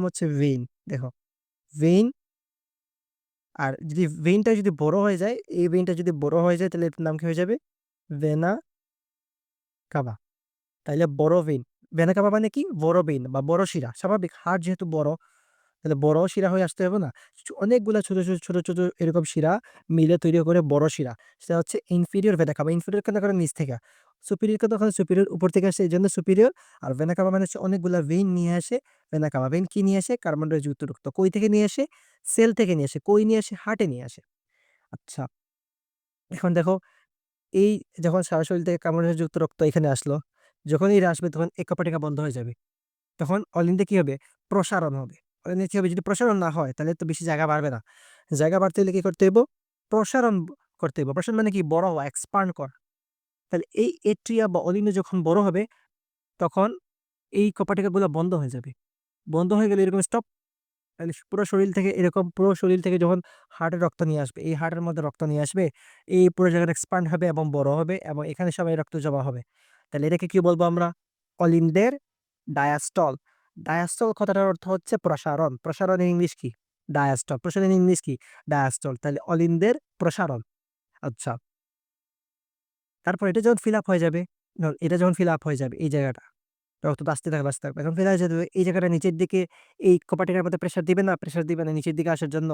হচ্ছে ভেইন। দেখো, ভেইন। আর যদি ভেইনটা যদি বড় হয়ে যায়, এই ভেইনটা যদি বড় হয়ে যায় তাহলে এটার নাম কি হয়ে যাবে? Vena CAVA. তাইলে বড় ভেইন। ভেনা কাভা মানে কি? বড় ভেইন বা বড় শিরা। স্বাভাবিক, হাড় যেহেতু বড়, তাহলে বড় শিরা হয়ে আসতে হবে না? অনেকগুলা ছোট এরকম শিরা মিলে তৈরি করে বড় শিরা। সেটা হচ্ছে ইনফেরিয়র ভেনা কাভা। ইনফেরিয়র কেন? কারণ নিচ থেকে। সুপিরিয়র কেন? কারণ সুপিরিয়র উপর থেকে আসে, এইজন্য সুপিরিয়র। আর ভেনা কাভা মানে হচ্ছে অনেকগুলা ভেইন নিয়ে আসে ভেনা কাভা। ভেইন কি নিয়ে আসে? কার্বন ডাই যুক্ত রক্ত। কই থেকে নিয়ে আসে? সেল থেকে নিয়ে আসে। কই নিয়ে আসে? হার্টে নিয়ে আসে। আচ্ছা, এখন দেখো, এই যখন সারা শরীর থেকে কার্বন ডাই যুক্ত রক্ত এখানে আসলো, যখনই এরা আসবে তখন একা-পটিকা বন্ধ হয়ে যাবে। তখন অলিন্দে কি হবে? প্রসারণ হবে। অলিন্দে কি হবে? যদি প্রসারণ না হয় তাহলে তো বেশি জায়গা বাড়বে না। জায়গা বাড়তে হলে কি করতে হইব? প্রসারণ করতে হইব। প্রসারণ মানে কি? বড় হওয়া, এক্সপান্ড করা। তাহলে এই এট্রিয়া বা অলিন্দ যখন বড় হবে তখন এই কপাটিকাগুলো বন্ধ হয়ে যাবে। বন্ধ হয়ে গেলে এরকম স্টপ। তাহলে পুরো শরীর থেকে যখন হার্টের রক্ত নিয়ে আসবে, এই হার্টের মধ্যে রক্ত নিয়ে আসবে, এই পুরো জায়গাটা এক্সপান্ড হবে এবং বড় হবে এবং এখানে সবাই রক্ত জমা হবে। তাহলে এটাকে কি বলবো আমরা? অলিন্দের ডায়াস্টল। ডায়াস্টল কথাটার অর্থ হচ্ছে প্রসারণ। প্রসারণের ইংলিশ কি? ডায়াস্টল। প্রসারণের ইংলিশ কি? ডায়াস্টল। তাহলে অলিন্দের প্রসারণ। আচ্ছা। তারপর এটা যখন ফিল আপ হয়ে যাবে, এটা যখন ফিল আপ হয়ে যাবে এই জায়গাটা, রক্ত তো আসতে থাকবে। এখন ফিল হয়ে যাবে এই জায়গাটা নিচের দিকে, এই কপাটিকার মধ্যে প্রেসার দিবে না? প্রেসার দিবে না নিচের দিকে আসার জন্য।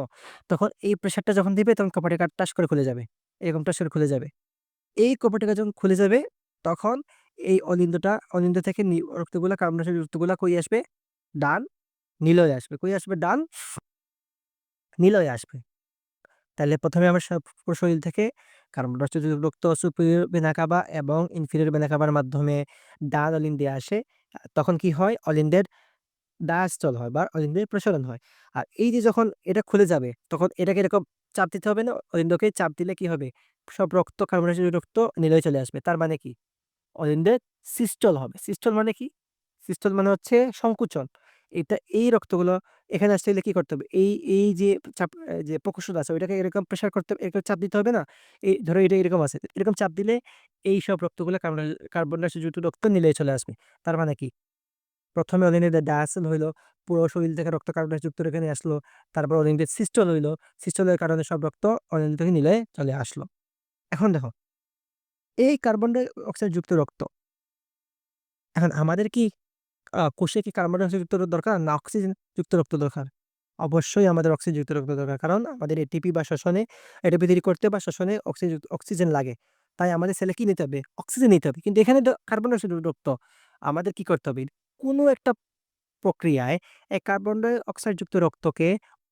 তখন এই প্রেসারটা যখন দিবে তখন কপাটিকা টাস করে খুলে যাবে। এরকম টাস করে খুলে যাবে। এই কপাটিকা যখন খুলে যাবে তখন এই অলিন্দ থেকে রক্তগুলা, কার্বন ডাই অক্সাইড রক্তগুলা কই আসবে? ডান নিলয়ে আসবে। কই আসবে? ডান নিলয়ে আসবে। তাইলে ১ম এ আমরা পুরো শরীর থেকে কার্বন ডাই অক্সাইড রক্ত সুপিরিয়র ভেনা কাভা এবং ইনফেরিয়র ভেনা কাভার মাধ্যমে ডান অলিন্দে আসে। তখন কি হয়? অলিন্দের ডায়াস্টল হয় বা অলিন্দের প্রসারণ হয়। আর এই যে যখন এটা খুলে যাবে তখন এটাকে এরকম চাপ দিতে হবে না? অলিন্দকে চাপ দিলে কি হবে? সব রক্ত, কার্বন ডাই অক্সাইড রক্ত নিলয়ে চলে আসবে। তার মানে কি? অলিন্দের সিস্টল হবে। সিস্টল মানে কি? সিস্টল মানে হচ্ছে সংকুচন। এই রক্তগুলো এখানে আসতে হলে কি করতে হবে? এই যে যে প্রকোষ্ঠটা আছে ওইটাকে এরকম প্রেশার করতে, এরকম চাপ দিতে হবে না? এই ধরো এটা এরকম আছে। এরকম চাপ দিলে এইসব রক্তগুলো কার্বন ডাই অক্সাইড যুক্ত রক্ত নিলয়ে চলে আসবে। তার মানে কি? ১ম এ অলিন্দের ডায়াসল হইলো, পুরো শরীর থেকে রক্ত কার্বন ডাই যুক্ত এখানে আসলো। তারপর অলিন্দের সিস্টল হইলো। সিস্টলের কারণে সব রক্ত অলিন্দ থেকে নিলয়ে চলে আসলো। এখন দেখো, এই কার্বন ডাই অক্সাইড যুক্ত রক্ত, এখন আমাদের কি কোষে কি কার্বন ডাই অক্সাইড যুক্ত দরকার না অক্সিজেন যুক্ত রক্ত দরকার? অবশ্যই আমাদের অক্সিজেন যুক্ত রক্ত দরকার। কারণ আমাদের এটিপি বা এটিপি তৈরি করতে বা শ্বসনে অক্সিজেন লাগে। তাই আমাদের সেলে কি নিতে হবে? অক্সিজেন নিতে হবে। কিন্তু এখানে তো কার্বন ডাই অক্সাইড রক্ত। আমাদের কি করতে হবে? কোনো একটা প্রক্রিয়ায় এই কার্বন ডাই অক্সাইড যুক্ত রক্তকে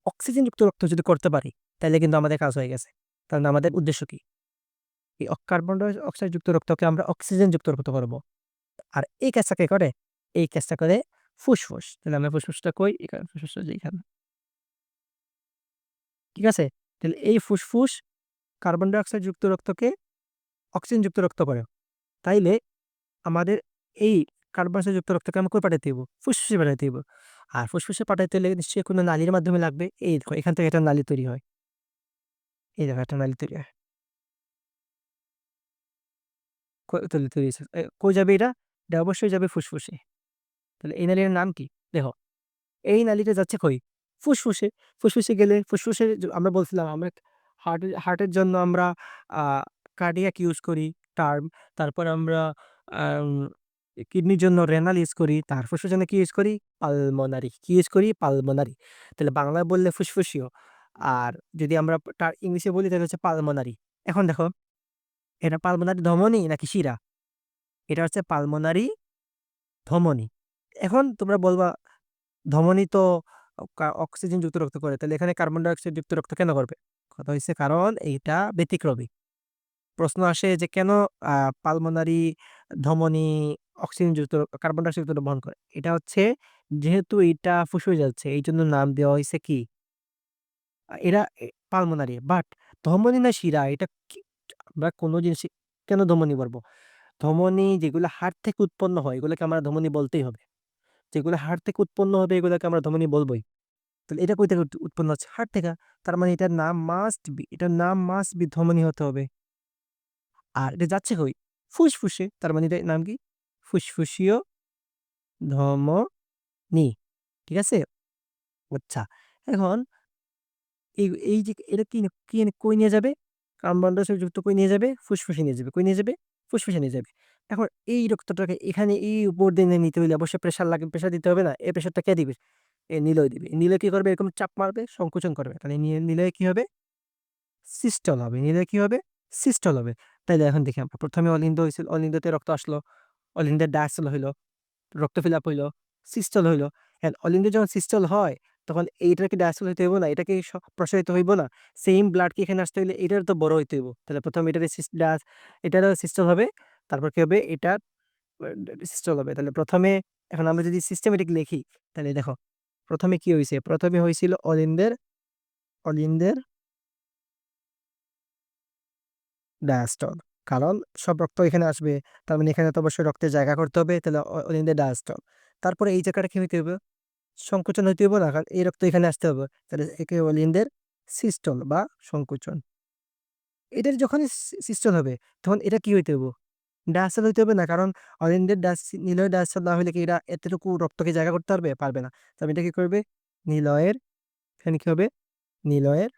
অক্সিজেন যুক্ত রক্ত যদি করতে পারি, তাইলে কিন্তু আমাদের কাজ হয়ে গেছে। কারণ আমাদের উদ্দেশ্য কি? এই কার্বন ডাই অক্সাইড যুক্ত রক্তকে আমরা অক্সিজেন যুক্ত রক্ত করব। আর এই কাজটা কে করে? এই কাজটা করে ফুসফুস। তাহলে আমরা ফুসফুসটা কই? এখানে ফুসফুসটা যেইখানে। ঠিক আছে? তাহলে এই ফুসফুস কার্বন ডাই অক্সাইড যুক্ত রক্তকে অক্সিজেন যুক্ত রক্ত করে। তাইলে আমাদের এই কার্বন ডাই অক্সাইড যুক্ত রক্তকে আমরা কই পাঠাইতে হইব? ফুসফুসে পাঠাইতে হইব। আর ফুসফুসে পাঠাইতে হলে নিশ্চয়ই কোনো নালীর মাধ্যমে লাগবে। এই দেখো এখান থেকে একটা নালী তৈরি হয়। এই দেখো একটা নালী তৈরি হয়। তৈরি হইছে। কই যাবে এটা? এটা অবশ্যই যাবে ফুসফুসে। তাহলে এই নালীর নাম কি? দেখো, এই নালীটা যাচ্ছে কই? ফুসফুসে। ফুসফুসে গেলে ফুসফুসের আমরা বলছিলাম আমরা হার্টের জন্য আমরা আ কার্ডিয়াক ইউজ করি টার্ম। তারপর আমরা আম কিডনির জন্য রেনাল ইউজ করি। ফুসফুসের জন্য কি ইউজ করি? পালমোনারি। কি ইউজ করি? পালমোনারি। তাহলে বাংলায় বললে ফুসফুসীয়। আর যদি আমরা ইংলিশে বলি তাহলে হচ্ছে পালমোনারি। এখন দেখো, এটা পালমোনারি ধমনী নাকি শিরা? এটা হচ্ছে পালমোনারি ধমনী। এখন তোমরা বলবা ধমনী তো অক্সিজেন যুক্ত রক্ত করে। তাহলে এখানে কার্বন ডাই অক্সাইড যুক্ত রক্ত কেন করবে? কথা হইছে কারণ এইটা ব্যতিক্রমী। প্রশ্ন আসে যে কেন আ পালমোনারি ধমনী অক্সিজেন যুক্ত কার্বন ডাই অক্সাইড যুক্ত বহন করে? এটা হচ্ছে যেহেতু এটা ফুসফুসে যাচ্ছে এইজন্য নাম দেওয়া হইছে কি? এরা পালমোনারি। বাট ধমনী না শিরা এটা কি? আমরা কোন জিনিসই কেন ধমনী বলবো? ধমনী যেগুলো হাড় থেকে উৎপন্ন হয় এগুলোকে আমরা ধমনী বলতেই হবে। যেগুলো হাড় থেকে উৎপন্ন হবে এগুলোকে আমরা ধমনী বলবোই। তাহলে এটা কই থেকে উৎপন্ন হচ্ছে? হার্ট থেকে। তার মানে এটার নাম মাস্ট বি ধমনী হতে হবে। আর এটা যাচ্ছে কই? ফুসফুসে। তার মানে এটার নাম কি? ফুসফুসীয় ধমনী। ঠিক আছে? আচ্ছা। এখন এই যে এটা কই নিয়ে যাবে? কার্বন ডাই অক্সাইড যুক্ত কই নিয়ে যাবে? ফুসফুসে নিয়ে যাবে। কই নিয়ে যাবে? ফুসফুসে নিয়ে যাবে। এখন এই রক্তটাকে এখানে এই উপর দিয়ে নিতে হইলে অবশ্যই প্রেশার লাগবে। প্রেশার দিতে হবে না? এই প্রেশারটা কে দিবে? নিলয় দিবে। নিলয় কি করবে? এরকম চাপ মারবে, সংকোচন করবে। তাহলে নিলয়ে কি হবে? সিস্টল হবে। নিলয়ে কি হবে? সিস্টল হবে। তাইলে এখন দেখি আমরা। ১ম এ অলিন্দ হইছিল। অলিন্দতে রক্ত আসলো। অলিন্দের ডায়াস্টল হইল। রক্ত ফিল আপ হইল। সিস্টল হইল। অলিন্দ যখন সিস্টল হয় তখন এইটার কি ডায়াস্টল হইতে হইব না? এটা কি প্রসারিত হইব না? সেইম ব্লাড কি এখানে আসতে হইলে এটার তো বড় হইতে হইব। তাহলে ১ম এটারও সিস্টল হবে। তারপর কি হবে? এটার সিস্টল হবে। তাহলে ১ম এ এখন আমরা যদি সিস্টেমেটিক লিখি তাহলে দেখো ১ম এ কি হইছে? ১ম এ হইছিল অলিন্দের ডায়াস্টল। কারণ সব রক্ত এখানে আসবে। তার মানে এখানে তো অবশ্যই রক্তের জায়গা করতে হবে। তাহলে অলিন্দের ডায়াস্টল। তারপরে এই জায়গাটা কি হইতে হবে? সংকোচন হইতে হইব না? কারণ এই রক্ত এখানে আসতে হবে। তাহলে একে অলিন্দের সিস্টল বা সংকোচন। এটার যখনই সিস্টল হবে তখন এটা কি হইতে হইব? ডায়াস্টল হইতে হবে না? কারণ অলিন্দের নিলয়ের ডায়াস্টল না হইলে কি এরা এতটুকু রক্তকে জায়গা করতে পারবে? পারবে না। তবে এটা কি করবে? নিলয়ের এখানে কি হবে? নিলয়ের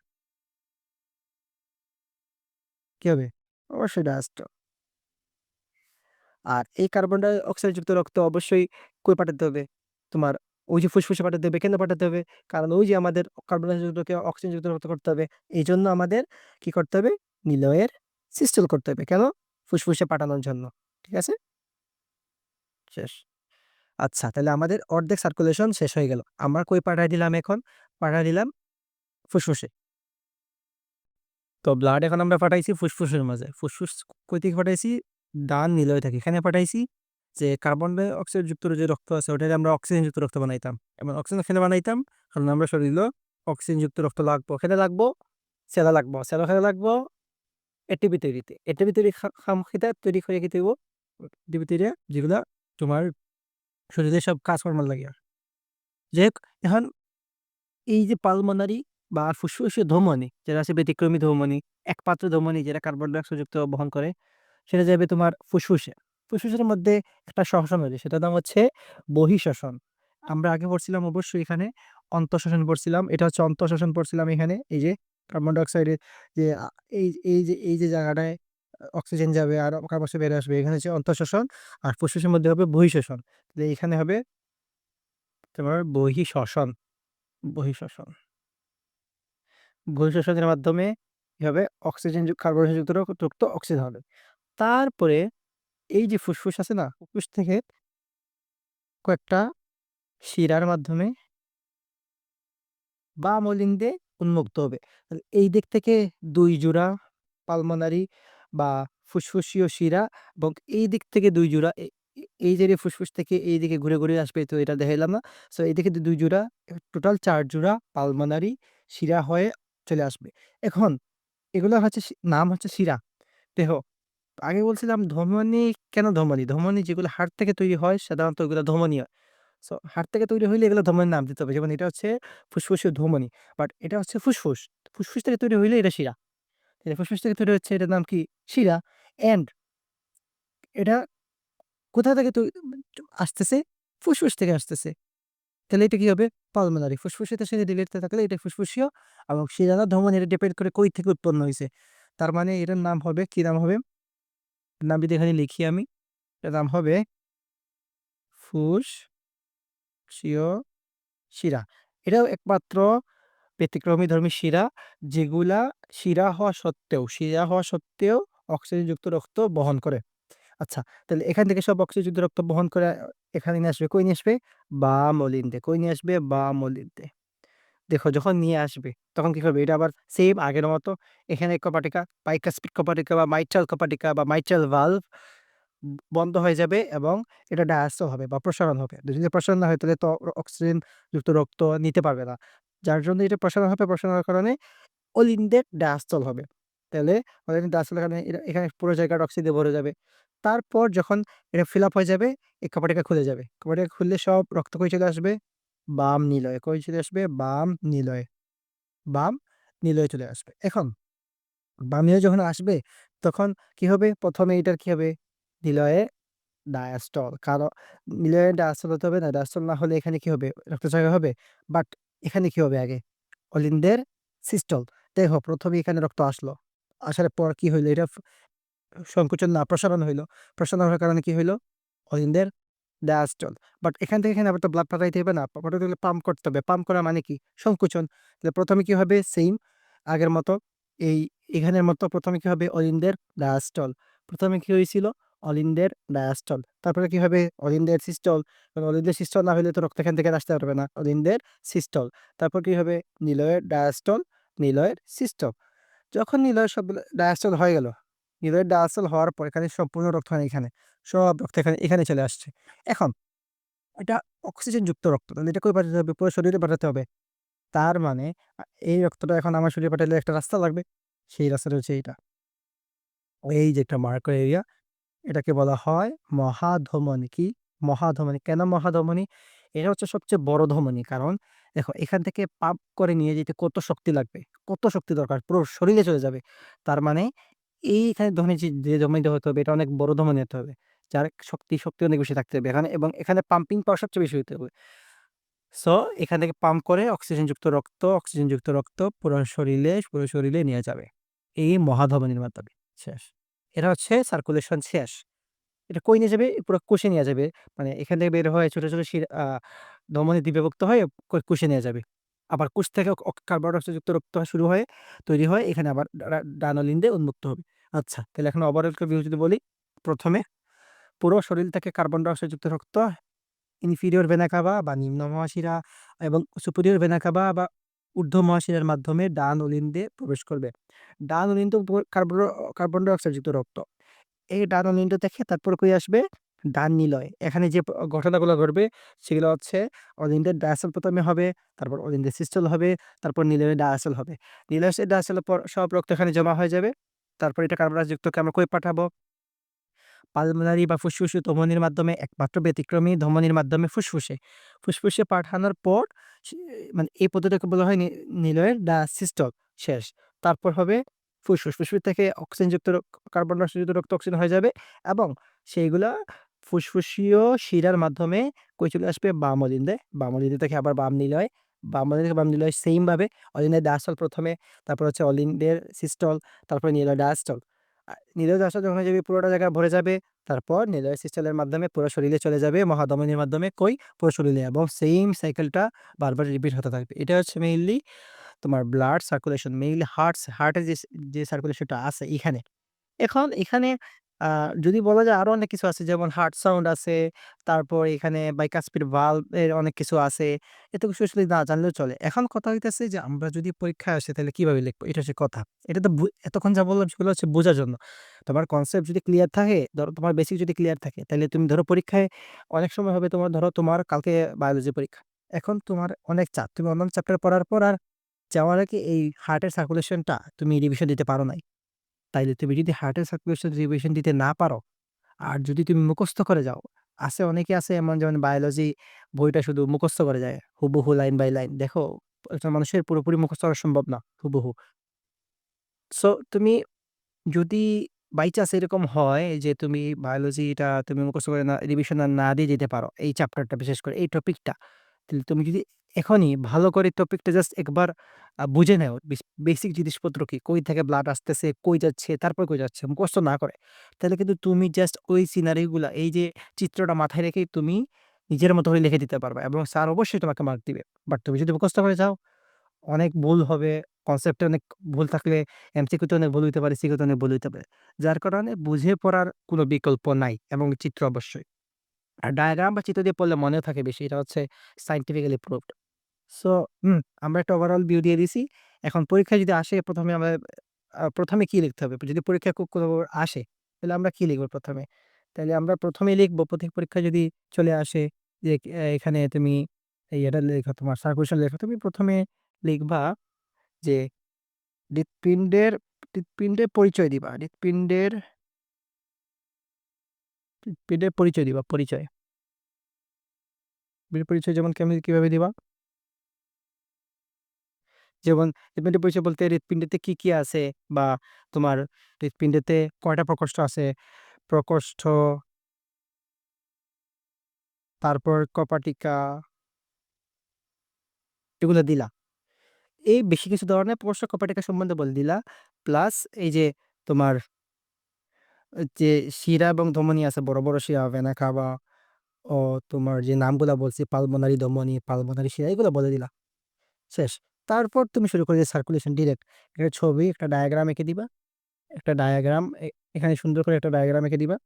কি হবে? অবশ্যই ডায়াস্টল। আর এই কার্বন ডাই অক্সাইড যুক্ত রক্ত অবশ্যই কই পাঠাতে হবে? তোমার ওই যে ফুসফুসে পাঠাতে হবে। কেন পাঠাতে হবে? কারণ ওই যে আমাদের কার্বন ডাই অক্সাইডকে অক্সিজেন যুক্ত রক্ত করতে হবে। এইজন্য আমাদের কি করতে হবে? নিলয়ের সিস্টল করতে হবে। কেন? ফুসফুসে পাঠানোর জন্য। ঠিক আছে? শেষ। আচ্ছা, তাহলে আমাদের অর্ধেক সার্কুলেশন শেষ হয়ে গেল। আমরা কই পাঠায় দিলাম এখন? পাঠায় দিলাম ফুসফুসে। তো ব্লাড এখন আমরা পাঠাইছি ফুসফুসের মাঝে। ফুসফুস কই থেকে পাঠাইছি? ডান নিলয় থেকে। এখানে পাঠাইছি যে কার্বন ডাই অক্সাইড যুক্ত যে রক্ত আছে ওটারে আমরা অক্সিজেন যুক্ত রক্ত বানাইতাম। এবং অক্সিজেন কেন বানাইতাম? কারণ আমরা শরীরে অক্সিজেন যুক্ত রক্ত লাগবো। খেতে লাগবো, সেলা লাগবো। সেলা খেতে লাগবো এটিপি তৈরিতে। এটিপি তৈরি খেতে তৈরি করে খেতে হইব এটিপি তৈরি যেগুলা তোমার শরীরে সব কাজকর্ম লাগে। যাই হোক এখন এই যে পালমোনারি বা ফুসফুসীয় ধমনী যেটা আছে ব্যতিক্রমী ধমনী, একপাত্র ধমনী যেটা কার্বন ডাই অক্সাইড যুক্ত বহন করে সেটা যাবে তোমার ফুসফুসে। ফুসফুসের মধ্যে একটা শ্বসন হয়েছে সেটার নাম হচ্ছে বহিঃশ্বসন। আমরা আগে পড়ছিলাম অবশ্যই এখানে অন্তঃশ্বসন পড়ছিলাম। এটা হচ্ছে অন্তঃশ্বসন পড়ছিলাম এখানে। এই যে কার্বন ডাই অক্সাইডের যে এই যে জায়গাটায় অক্সিজেন যাবে আর কার্বন ডাই অক্সাইড বের আসবে এখানে হচ্ছে অন্তঃশ্বসন। আর ফুসফুসের মধ্যে হবে বহিঃশ্বসন। তাহলে এখানে হবে তোমার বহিঃশ্বসন। বহিঃশ্বসন। বহিঃশ্বসনের মাধ্যমে কি হবে? অক্সিজেন কার্বন ডাই অক্সাইড যুক্ত অক্সিজেন হবে। তারপরে এই যে ফুসফুস আছে না? ফুসফুস থেকে কয়েকটা শিরার মাধ্যমে বাম ও লিঙ্গে উন্মুক্ত হবে। এই দিক থেকে ২ জোড়া পালমোনারি বা ফুসফুসীয় শিরা এবং এই দিক থেকে ২ জোড়া এই যে ফুসফুস থেকে এইদিকে ঘুরে, ঘুরে আসবে তো এটা দেখাইলাম না। সো এইদিকে ২ জোড়া টোটাল ৪ জোড়া পালমোনারি শিরা হয়ে চলে আসবে। এখন এগুলো হচ্ছে নাম হচ্ছে শিরা। দেহ আগে বলছিলাম ধমনী কেন ধমনী? ধমনী যেগুলো হাড় থেকে তৈরি হয় সাধারণত ওগুলো ধমনী হয়। সো হাড় থেকে তৈরি হইলে এগুলো ধমনীর নাম দিতে হবে। যেমন এটা হচ্ছে ফুসফুসীয় ধমনী। বাট এটা হচ্ছে ফুসফুস। ফুসফুস থেকে তৈরি হইলে এটা শিরা। ফুসফুস থেকে তৈরি হচ্ছে এটার নাম কি? শিরা। অ্যান্ড এটা কোথা থেকে আসতেছে? ফুসফুস থেকে আসতেছে। তাহলে এটা কি হবে? পালমোনারি। ফুসফুসের সাথে রিলেটেড থাকলে এটা ফুসফুসীয় এবং শিরা না ধমনী এটা ডিপেন্ড করে কই থেকে উৎপন্ন হইছে। তার মানে এটার নাম হবে কি নাম হবে? নাম যদি এখানে লিখি আমি, এটার নাম হবে ফুসফুসীয় শিরা। এটাও একমাত্র ব্যতিক্রমীধর্মী শিরা যেগুলা শিরা হওয়া সত্ত্বেও অক্সিজেনযুক্ত রক্ত বহন করে। আচ্ছা, তাহলে এখান থেকে সব অক্সিজেনযুক্ত রক্ত বহন করে এখানে নিয়ে আসবে। কই নিয়ে আসবে? বাম অলিন্দে। কই নিয়ে আসবে? বাম অলিন্দে। দেখো যখন নিয়ে আসবে তখন কি করবে? এটা আবার সেম আগের মতো এখানে কপাটিকা, বাইকাসপিড কপাটিকা বা মাইট্রাল কপাটিকা বা মাইট্রাল ভালভ বন্ধ হয়ে যাবে এবং এটা ডায়াস্টল হবে বা প্রসারণ হবে। যদি প্রসারণ না হয় তাহলে তো অক্সিজেন যুক্ত রক্ত নিতে পারবে না। যার জন্য এটা প্রসারণ হবে, প্রসারণের কারণে অলিন্দের ডায়াস্টল হবে। তাহলে অলিন্দের ডায়াস্টলের কারণে এখানে পুরো জায়গাটা অক্সিজেন দিয়ে ভরে যাবে। তারপর যখন এটা ফিল আপ হয়ে যাবে এই কপাটিকা খুলে যাবে। কপাটিকা খুললে সব রক্ত কই চলে আসবে? বাম নিলয়ে। কই চলে আসবে? বাম নিলয়ে। বাম নিলয়ে চলে আসবে। এখন বাম নিলয়ে যখন আসবে তখন কি হবে? ১ম এ এটার কি হবে? নিলয়ে ডায়াস্টল। নিলয়ে ডায়াস্টল হতে হবে না? ডায়াস্টল না হলে এখানে কি হবে? রক্তক্ষরণ হবে। বাট এখানে কি হবে আগে? অলিন্দের সিস্টল। দেখো ১ম এ এখানে রক্ত আসলো। আসার পর কি হইল? এটা সংকোচন না প্রসারণ হইল। প্রসারণ হওয়ার কারণে কি হইল? অলিন্দের ডায়াস্টল। বাট এখান থেকে এখানে আবার তো ব্লাড পাঠাইতে হবে না? পাঠাতে হলে পাম্প করতে হবে। পাম্প করা মানে কি? সংকোচন। তাহলে ১ম এ কি হবে? সেইম আগের মতো এই এখানের মতো ১ম এ কি হবে? অলিন্দের ডায়াস্টল। ১ম এ কি হয়েছিল? অলিন্দের ডায়াস্টল। তারপরে কি হবে? অলিন্দের সিস্টল। কারণ অলিন্দের সিস্টল না হইলে তো রক্ত এখান থেকে আর আসতে পারবে না। অলিন্দের সিস্টল। তারপর কি হবে? নিলয়ের ডায়াস্টল, নিলয়ের সিস্টল। যখন নিলয়ের সবগুলো ডায়াস্টল হয়ে গেল, নিলয়ের ডায়াস্টল হওয়ার পর এখানে সম্পূর্ণ রক্তখানি এখানে। সব রক্ত এখানে চলে আসছে। এখন এটা অক্সিজেনযুক্ত রক্ত। তাহলে এটা কই পাঠাতে হবে? পুরো শরীরে পাঠাতে হবে। তার মানে এই রক্তটা এখন আমার শরীরে পাঠাইলে একটা রাস্তা লাগবে। সেই রাস্তাটা হচ্ছে এইটা। এই যে একটা মার্কার এরিয়া, এটাকে বলা হয় মহাধমনী। কি? মহাধমনী। কেন মহাধমনী? এটা হচ্ছে সবচেয়ে বড় ধমনী। কারণ দেখো এখান থেকে পাম্প করে নিয়ে যেতে কত শক্তি লাগবে? কত শক্তি দরকার? পুরো শরীরে চলে যাবে। তার মানে এইখানে ধমনী যে ধমনীটা হতে হবে এটা অনেক বড় ধমনী হতে হবে। যার শক্তি অনেক বেশি থাকতে হবে এখানে এবং এখানে পাম্পিং পাওয়ার সবচেয়ে বেশি হইতে হবে। সো এখান থেকে পাম্প করে অক্সিজেনযুক্ত রক্ত পুরো শরীরে নিয়ে যাবে। এই মহাধমনীর মাধ্যমে। শেষ। এটা হচ্ছে সার্কুলেশন শেষ। এটা কই নিয়ে যাবে? পুরা কোষে নিয়ে যাবে। মানে এখান থেকে বের হয়ে ছোট ধমনী বিভক্ত হয়ে কোষে নিয়ে যাবে। আবার কোষ থেকে কার্বন ডাই অক্সাইডযুক্ত রক্ত শুরু হয়ে তৈরি হয় এখানে আবার ডানালিন দিয়ে উন্মুক্ত হবে। আচ্ছা, তাহলে এখন ওভারঅল রিভিউ যদি বলি, ১ম এ পুরো শরীর থেকে কার্বন ডাই অক্সাইডযুক্ত রক্ত ইনফিরিয়র ভেনা কাভা বা নিম্ন মহাশিরা এবং সুপিরিয়র ভেনা কাভা বা ঊর্ধ্ব মহাশিরার মাধ্যমে ডান নলিন দিয়ে প্রবেশ করবে। ডান নলিন তো কার্বন ডাই অক্সাইডযুক্ত রক্ত। এই ডান অলিন্দ থেকে তারপর কই আসবে? ডান নিলয়। এখানে যে ঘটনাগুলো ঘটবে সেগুলো হচ্ছে অলিন্দের ডায়াসল ১ম এ হবে, তারপর অলিন্দের সিস্টল হবে, তারপর নিলয়ের ডায়াসল হবে। নিলয়ের ডায়াসলের পর সব রক্ত এখানে জমা হয়ে যাবে। তারপর এটা কার্বন ডাই যুক্তকে আমরা কই পাঠাবো? পালমোনারি বা ফুসফুসে ধমনির মাধ্যমে একমাত্র ব্যতিক্রমী ধমনির মাধ্যমে ফুসফুসে। ফুসফুসে পাঠানোর পর সে মানে এই পদ্ধতিটাকে বলা হয় নিলয়ের ডায়াসিস্টল শেষ। তারপর হবে ফুসফুস। ফুসফুস থেকে অক্সিজেনযুক্ত কার্বন ডাই অক্সাইডযুক্ত রক্ত অক্সিজেন হয়ে যাবে এবং সেইগুলা ফুসফুসীয় শিরার মাধ্যমে কই চলে আসবে? বাম অলিন্দে। বাম অলিন্দ থেকে আবার বাম নিলয়। বাম অলিন্দ থেকে বাম নিলয় সেইম ভাবে অলিন্দের ডায়াস্টল ১ম এ, তারপর হচ্ছে অলিন্দের সিস্টল, তারপরে নিলয়ের ডায়াস্টল। নিলয়ের ডায়াস্টল যখন হয়ে যাবে পুরোটা জায়গা ভরে যাবে, তারপর নিলয়ের সিস্টলের মাধ্যমে পুরো শরীরে চলে যাবে, মহাধমনীর মাধ্যমে কই? পুরো শরীরে এবং সেইম সাইকেলটা বারবার রিপিট হতে থাকবে। এটা হচ্ছে মেইনলি তোমার ব্লাড সার্কুলেশন, মেইনলি হার্টের যে সার্কুলেশনটা আছে এখানে। এখন এখানে আ যদি বলা যায় আরো অনেক কিছু আছে যেমন হার্ট সাউন্ড আছে, তারপর এখানে বাইকাসপিড ভালভ এর অনেক কিছু আছে। এত কিছু আসলে না জানলেও চলে। এখন কথা হইতেছে যে আমরা যদি পরীক্ষায় আসে তাহলে কিভাবে লিখব? এটা হচ্ছে কথা। এটা তো এতক্ষণ যা বললাম সেগুলো হচ্ছে বোঝার জন্য। তোমার কনসেপ্ট যদি ক্লিয়ার থাকে, ধরো তোমার বেসিক যদি ক্লিয়ার থাকে তাইলে তুমি ধরো পরীক্ষায় অনেক সময় হবে তোমার কালকে বায়োলজি পরীক্ষা। এখন তোমার অনেক চাপ। তুমি অন্যান্য চ্যাপ্টার পড়ার পর আর যাওয়ার আগে এই হার্টের সার্কুলেশনটা তুমি রিভিশন দিতে পারো নাই। তাইলে তুমি যদি হার্টের সার্কুলেশন রিভিশন দিতে না পারো, আর যদি তুমি মুখস্থ করে যাও, অনেকে আছে এমন যেমন বায়োলজি বইটা শুধু মুখস্থ করে যায়। হুবহু লাইন বাই লাইন। দেখো একটা মানুষের পুরোপুরি মুখস্থ করা সম্ভব না হুবহু। সো তুমি যদি বাই চান্স এরকম হয় যে তুমি বায়োলজিটা তুমি মুখস্থ করে না রিভিশন না দিয়ে যেতে পারো, এই চ্যাপ্টারটা বিশেষ করে এই টপিকটা। তাহলে তুমি যদি এখনই ভালো করে টপিকটা জাস্ট একবার বুঝে নেও। বেসিক জিনিসপত্র কি, কই থেকে ব্লাড আসতেছে, কই যাচ্ছে, তারপর কই যাচ্ছে, মুখস্থ না করে। তাহলে কিন্তু তুমি জাস্ট ওই সিনারিও গুলা এই যে চিত্রটা মাথায় রেখেই তুমি নিজের মতো করে লিখে দিতে পারবা এবং স্যার অবশ্যই তোমাকে মার্ক দিবে। বাট তুমি যদি মুখস্থ করে যাও অনেক ভুল হবে। কনসেপ্টে অনেক ভুল থাকলে এমসিকিউতে অনেক ভুল হইতে পারে, সিকিউতে অনেক ভুল হইতে পারে। যার কারণে বুঝে পড়ার কোনো বিকল্প নাই এবং চিত্র অবশ্যই। আর ডায়াগ্রাম বা চিত্র দিয়ে পড়লে মনেও থাকে বেশি। এটা হচ্ছে সায়েন্টিফিক্যালি প্রুভড। সো আমরা একটা ওভারঅল ভিউ দিয়ে দিছি। এখন পরীক্ষায় যদি আসে ১ম এ আমাদের ১ম এ কি লিখতে হবে? যদি পরীক্ষায় কোনো আসে তাহলে আমরা কি লিখব ১ম এ? তাইলে আমরা ১ম এই লিখব পরীক্ষায় যদি চলে আসে যে এখানে তুমি এটা লেখো তোমার সার্কুলেশন লেখো। তুমি ১ম এ লিখবা যে হৃৎপিণ্ডের হৃৎপিণ্ডের পরিচয় দিবা। হৃৎপিণ্ডের পরিচয় দিবা, পরিচয়। পরিচয় যেমন কিভাবে দিবা? যেমন হৃৎপিণ্ডের পরিচয় বলতে হৃৎপিণ্ডেতে কি আছে বা তোমার হৃৎপিণ্ডেতে কয়টা প্রকোষ্ঠ আছে? প্রকোষ্ঠ, তারপর কপাটিকা, এগুলো দিলা। এই বেশি কিছু দেওয়ার নাই, প্রকোষ্ঠ কপাটিকা সম্বন্ধে বলে দিলা। প্লাস এই যে তোমার যে শিরা এবং ধমনী আছে, বড়, বড় শিরা, ভেনা কাভা ও তোমার যে নামগুলা বলছি পালমোনারি ধমনী, পালমোনারি শিরা, এগুলো বলে দিলা। শেষ। তারপর তুমি শুরু করে দিলা সার্কুলেশন ডিরেক্ট। একটা ছবি, একটা ডায়াগ্রাম এঁকে দিবা। একটা ডায়াগ্রাম এখানে সুন্দর করে একটা ডায়াগ্রাম এঁকে দিবা।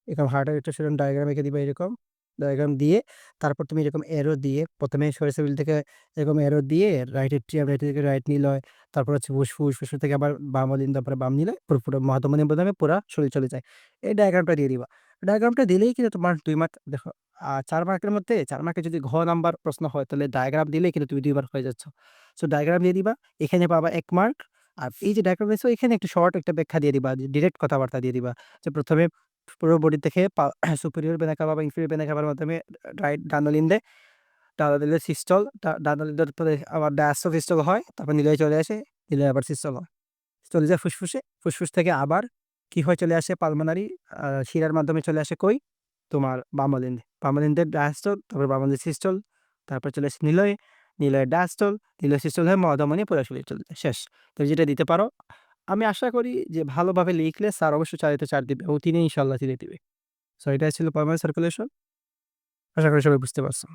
এরকম হার্টের একটা সেরকম ডায়াগ্রাম এঁকে দিবা এরকম। ডায়াগ্রাম দিয়ে তারপর তুমি এরকম অ্যারো দিয়ে ১ম এ সরিষাবিল থেকে এরকম অ্যারো দিয়ে রাইট এট্রিয়াম, রাইট থেকে রাইট নিলয়, তারপর হচ্ছে ফুসফুস, ফুসফুস থেকে আবার বাম অলিন্দ, তারপরে বাম নিলয়, পুরো মহাধমনী বোতামে পুরা শরীর চলে যায়। এই ডায়াগ্রামটা দিয়ে দিবা। ডায়াগ্রামটা দিলেই কিন্তু তোমার ২ মার্ক দেখো ৪ মার্কের মধ্যে ৪ মার্কে যদি ঘ নাম্বার প্রশ্ন হয় তাহলে ডায়াগ্রাম দিলেই কিন্তু তুমি ২ বার হয়ে যাচ্ছ। সো ডায়াগ্রাম দিয়ে দিবা। এখানে পাবা ১ মার্ক। আর এই যে ডায়াগ্রাম দিছো এখানে একটু শর্ট একটা ব্যাখ্যা দিয়ে দিবা। ডিরেক্ট কথাবার্তা দিয়ে দিবা। যে ১ম এ পুরো বডি থেকে সুপিরিয়র ভেনা কাভা বা ইনফেরিয়র ভেনা কাভার মাধ্যমে ডান অলিন্দে, ডান অলিন্দে সিস্টল, ডান অলিন্দের পরে আবার ডায়াস্টোসিস্টল হয়। তারপর নিলয়ে চলে আসে, নিলয়ে আবার সিস্টল হয়। চলে যায় ফুসফুসে। ফুসফুস থেকে আবার কি হয় চলে আসে পালমোনারি শিরার মাধ্যমে চলে আসে কই? তোমার বাম অলিন্দে। বাম অলিন্দের ডায়াস্টল, তারপর বাম অলিন্দের সিস্টল, তারপর চলে আসে নিলয়ে, নিলয়ে ডায়াস্টল, নিলয়ে সিস্টল হয়ে মহাধমনী পুরা শরীরে চলে যায়। শেষ। তুমি যেটা দিতে পারো। আমি আশা করি যে ভালোভাবে লিখলে স্যার অবশ্যই ৪ তে ৪ দিবে এবং তিনি ইনশাআল্লাহ তিনি দিবে। সো এটাই ছিল প্রাইমারি সার্কুলেশন। আশা করি সবাই বুঝতে পারছো।